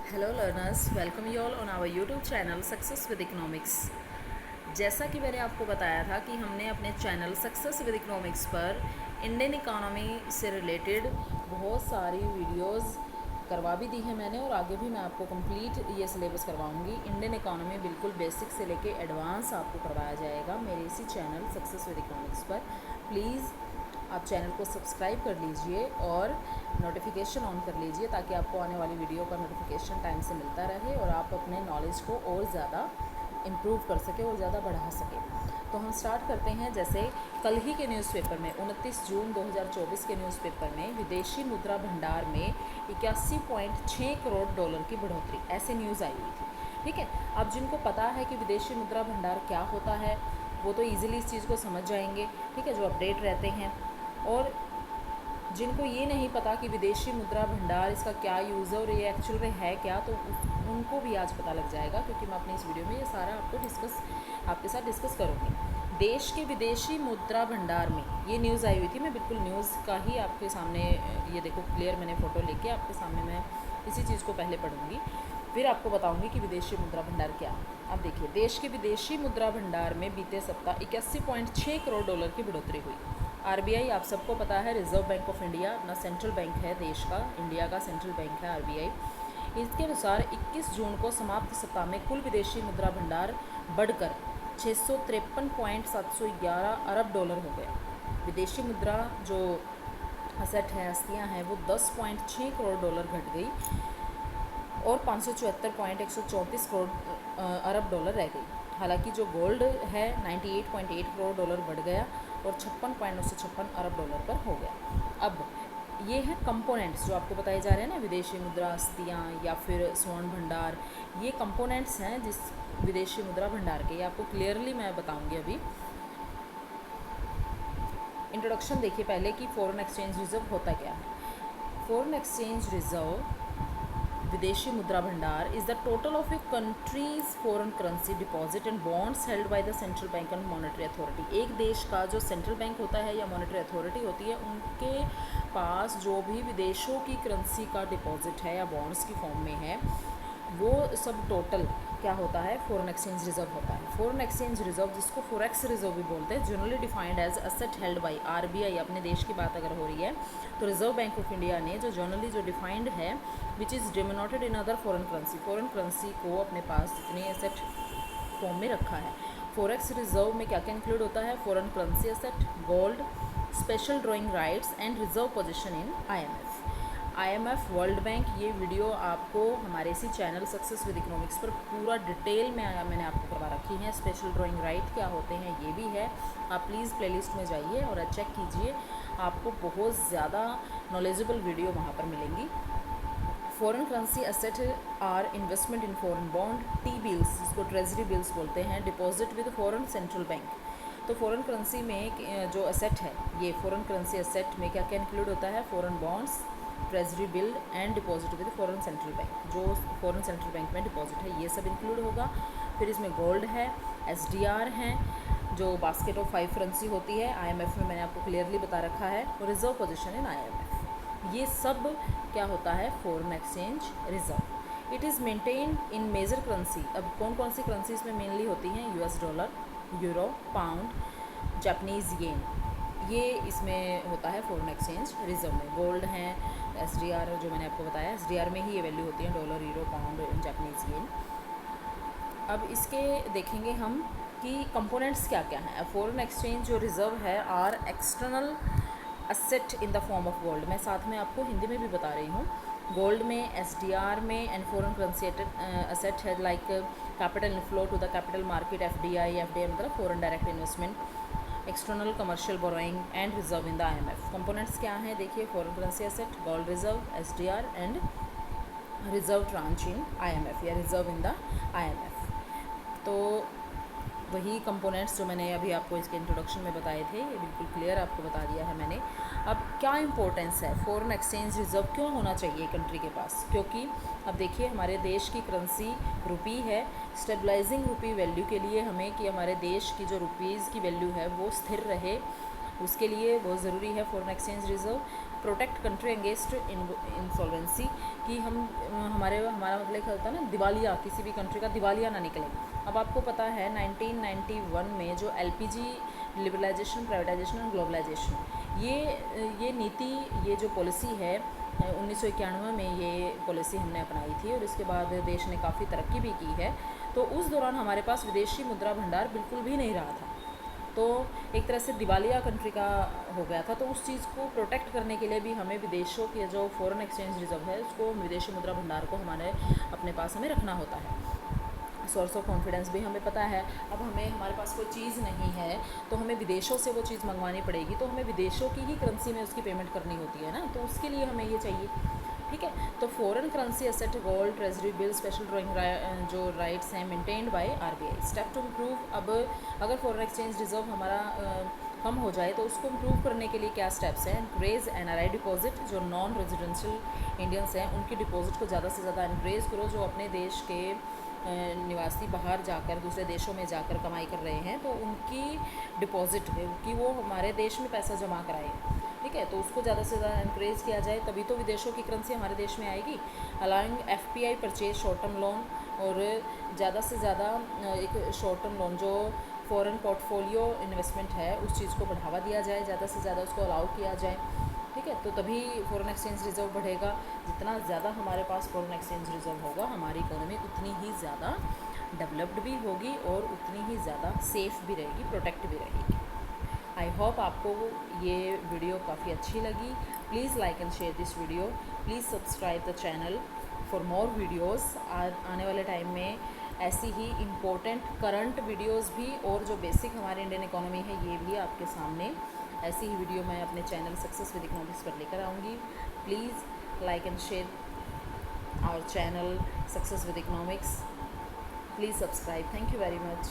Hello learners, welcome you all on our YouTube channel success with economics. जैसा कि मैंने आपको बताया था कि हमने अपने चैनल सक्सेस विद इकोनॉमिक्स पर इंडियन इकोनॉमी से रिलेटेड बहुत सारी वीडियोस करवा भी दी है मैंने, और आगे भी मैं आपको कंप्लीट ये सिलेबस करवाऊंगी। इंडियन इकोनॉमी बिल्कुल बेसिक से लेके एडवांस आपको करवाया जाएगा मेरे इसी चैनल सक्सेस विद इकोनॉमिक्स पर। प्लीज़ आप चैनल को सब्सक्राइब कर लीजिए और नोटिफिकेशन ऑन कर लीजिए ताकि आपको आने वाली वीडियो का नोटिफिकेशन टाइम से मिलता रहे और आप अपने नॉलेज को और ज़्यादा इम्प्रूव कर सके और ज़्यादा बढ़ा सके। तो हम स्टार्ट करते हैं। जैसे कल ही के न्यूज़पेपर में 29 जून 2024 के न्यूज़पेपर में विदेशी मुद्रा भंडार में 81.6 करोड़ डॉलर की बढ़ोतरी, ऐसे न्यूज़ आई हुई थी। ठीक है, अब जिनको पता है कि विदेशी मुद्रा भंडार क्या होता है वो तो ईजिली इस चीज़ को समझ जाएंगे। ठीक है, जो अपडेट रहते हैं। और जिनको ये नहीं पता कि विदेशी मुद्रा भंडार इसका क्या यूज़ है और ये एक्चुअल में है क्या, तो उनको भी आज पता लग जाएगा, क्योंकि मैं अपनी इस वीडियो में ये सारा आपके साथ डिस्कस करूँगी। देश के विदेशी मुद्रा भंडार में ये न्यूज़ आई हुई थी। मैं बिल्कुल न्यूज़ का ही आपके सामने, ये देखो क्लियर, मैंने फ़ोटो लेके आपके सामने मैं इसी चीज़ को पहले पढ़ूंगी, फिर आपको बताऊंगी कि विदेशी मुद्रा भंडार क्या है। अब देखिए, देश के विदेशी मुद्रा भंडार में बीते सप्ताह 81.6 करोड़ डॉलर की बढ़ोतरी हुई। आरबीआई, आप सबको पता है, रिजर्व बैंक ऑफ इंडिया अपना सेंट्रल बैंक है देश का, इंडिया का सेंट्रल बैंक है आरबीआई। इसके अनुसार 21 जून को समाप्त सप्ताह में कुल विदेशी मुद्रा भंडार बढ़कर 653.711 अरब डॉलर हो गया। विदेशी मुद्रा जो असेट है, हस्तियाँ हैं, वो 10.6 करोड़ डॉलर घट गई और 574.134 करोड़ अरब डॉलर रह गई। हालांकि जो गोल्ड है 98.8 करोड़ डॉलर बढ़ गया और 56.956 अरब डॉलर पर हो गया। अब ये हैं कंपोनेंट्स जो आपको बताए जा रहे हैं ना, विदेशी मुद्रा हस्तियाँ या फिर स्वर्ण भंडार, ये कंपोनेंट्स हैं जिस विदेशी मुद्रा भंडार के, ये आपको क्लियरली मैं बताऊंगी अभी। इंट्रोडक्शन देखिए पहले कि फॉरेन एक्सचेंज रिजर्व होता क्या है। फॉरेन एक्सचेंज रिजर्व, विदेशी मुद्रा भंडार, is the total of A countries foreign currency deposit and bonds held by the central bank and monetary authority. एक देश का जो सेंट्रल बैंक होता है या मॉनेटरी अथॉरिटी होती है, उनके पास जो भी विदेशों की करेंसी का डिपॉजिट है या बॉन्ड्स की फॉर्म में है, वो सब टोटल क्या होता है, फॉरेन एक्सचेंज रिजर्व होता है। फॉरेन एक्सचेंज रिजर्व, जिसको फॉरेक्स रिजर्व भी बोलते हैं, generally defined as asset held by RBI. अपने देश की बात अगर हो रही है तो रिजर्व बैंक ऑफ इंडिया ने जो जनरली जो डिफाइंड है, which is denoted in other foreign currency, foreign currency को अपने पास इतने एसेट फॉर्म में रखा है। फॉरेक्स रिजर्व में क्या क्या इंक्लूड होता है, foreign currency asset, gold, special drawing rights and reserve position in IMF, world bank. ये वीडियो आपको हमारे इसी चैनल सक्सेस विद इकोनॉमिक्स पर पूरा डिटेल में मैंने आपको करवा रखी है। स्पेशल ड्रॉइंग राइट क्या होते हैं ये भी है, आप प्लीज़ प्लेलिस्ट में जाइए और चेक कीजिए, आपको बहुत ज़्यादा नॉलेजेबल वीडियो वहाँ पर मिलेंगी। Foreign currency asset are investment in foreign bond, T bills, जिसको ट्रेजरी बिल्स बोलते हैं, deposit with foreign central bank. तो फॉरेन करेंसी में जो एसेट है, ये फॉरेन करेंसी एसेट में क्या क्या इंक्लूड होता है, foreign bonds, treasury bill and deposit with foreign central bank. जो फॉरेन सेंट्रल बैंक में डिपॉजिट है ये सब इंक्लूड होगा। फिर इसमें गोल्ड है, एसडीआर हैं, जो बास्केट ऑफ 5 करेंसी होती है, आईएमएफ में मैंने आपको क्लियरली बता रखा है, और रिजर्व पोजीशन इन आईएमएफ। ये सब क्या होता है, foreign exchange reserve. It is maintained in major currency. अब कौन कौन सी करेंसी इसमें मेनली होती हैं, US dollar, euro, pound, Japanese yen, ये इसमें होता है फॉरेन एक्सचेंज रिजर्व में। गोल्ड हैं, एसडीआर जो मैंने आपको बताया, एसडीआर में ही ये वैल्यू होती है, dollar, euro, pound, Japanese yen. अब इसके देखेंगे हम कि कंपोनेंट्स क्या क्या हैं। फॉरेन एक्सचेंज जो रिजर्व है are external asset in the form of gold. मैं साथ में आपको हिंदी में भी बता रही हूँ। गोल्ड में, एसडीआर में, एंड फॉरेन करेंसी असेट है like capital inflow to the capital market, FDI मतलब foreign direct investment, external commercial borrowing and reserve in the IMF. Components क्या हैं देखिए, foreign currency asset, gold reserve, SDR and reserve tranche in IMF या reserve in the IMF. तो वही components जो मैंने अभी आपको इसके इंट्रोडक्शन में बताए थे, ये बिल्कुल क्लियर आपको बता दिया है मैंने। अब क्या इंपॉर्टेंस है, फॉरेन एक्सचेंज रिजर्व क्यों होना चाहिए कंट्री के पास, क्योंकि अब देखिए हमारे देश की करेंसी रुपी है। स्टेबलाइजिंग रुपी वैल्यू के लिए हमें कि हमारे देश की जो रुपीज़ की वैल्यू है वो स्थिर रहे, उसके लिए बहुत ज़रूरी है foreign exchange reserve. Protect country against insolvency, कि हमारा मतलब क्या होता है ना, दिवालिया, किसी भी कंट्री का दिवालिया ना निकले। अब आपको पता है 1991 में जो एलपीजी लिबरलाइजेशन, प्राइवेटाइजेशन और ग्लोबलाइजेशन, ये नीति, ये जो पॉलिसी है 1991 में ये पॉलिसी हमने अपनाई थी, और इसके बाद देश ने काफ़ी तरक्की भी की है। तो उस दौरान हमारे पास विदेशी मुद्रा भंडार बिल्कुल भी नहीं रहा था, तो एक तरह से दिवालिया कंट्री का हो गया था। तो उस चीज़ को प्रोटेक्ट करने के लिए भी हमें विदेशों के जो फॉरेन एक्सचेंज रिजर्व है उसको, विदेशी मुद्रा भंडार को हमारे अपने पास हमें रखना होता है। सोर्स ऑफ कॉन्फिडेंस भी हमें पता है। अब हमारे पास कोई चीज़ नहीं है तो हमें विदेशों से वो चीज़ मंगवानी पड़ेगी, तो हमें विदेशों की ही करेंसी में उसकी पेमेंट करनी होती है ना, तो उसके लिए हमें ये चाहिए। ठीक है, तो foreign currency asset, gold, treasury bill, special drawing जो राइट्स हैं maintained by RBI. Step to improve, अब अगर फॉरेन एक्सचेंज रिजर्व हमारा कम हो जाए तो उसको इम्प्रूव करने के लिए क्या स्टेप्स हैं? इनक्रेज एनआरआई डिपॉजिट, जो नॉन रेजिडेंशियल इंडियंस हैं उनकी डिपॉजिट को ज़्यादा से ज़्यादा इनक्रेज करो। जो अपने देश के निवासी बाहर जाकर, दूसरे देशों में जाकर कमाई कर रहे हैं, तो उनकी डिपॉजिट कि वो हमारे देश में पैसा जमा कराएं। ठीक है, तो उसको ज़्यादा से ज़्यादा इनक्रेज किया जाए, तभी तो विदेशों की करेंसी हमारे देश में आएगी। Allowing FPI purchase, short term loan, और ज़्यादा से ज़्यादा एक शॉर्ट टर्म लोन जो फॉरेन पोर्टफोलियो इन्वेस्टमेंट है उस चीज़ को बढ़ावा दिया जाए, ज़्यादा से ज़्यादा उसको अलाउ किया जाए। ठीक है, तो तभी फॉरेन एक्सचेंज रिजर्व बढ़ेगा। जितना ज़्यादा हमारे पास फॉरेन एक्सचेंज रिजर्व होगा, हमारी इकोनॉमी उतनी ही ज़्यादा डेवलप्ड भी होगी और उतनी ही ज़्यादा सेफ़ भी रहेगी, प्रोटेक्ट भी रहेगी। आई होप आपको ये वीडियो काफ़ी अच्छी लगी। Please like and share this video. Please subscribe the channel for more videos. आने वाले टाइम में ऐसी ही इम्पोर्टेंट करंट वीडियोज़ भी, और जो बेसिक हमारे इंडियन इकोनॉमी है ये भी आपके सामने ऐसी ही वीडियो मैं अपने चैनल सक्सेस विद इकोनॉमिक्स पर लेकर आऊँगी। Please like and share our channel success with economics. Please subscribe. Thank you very much.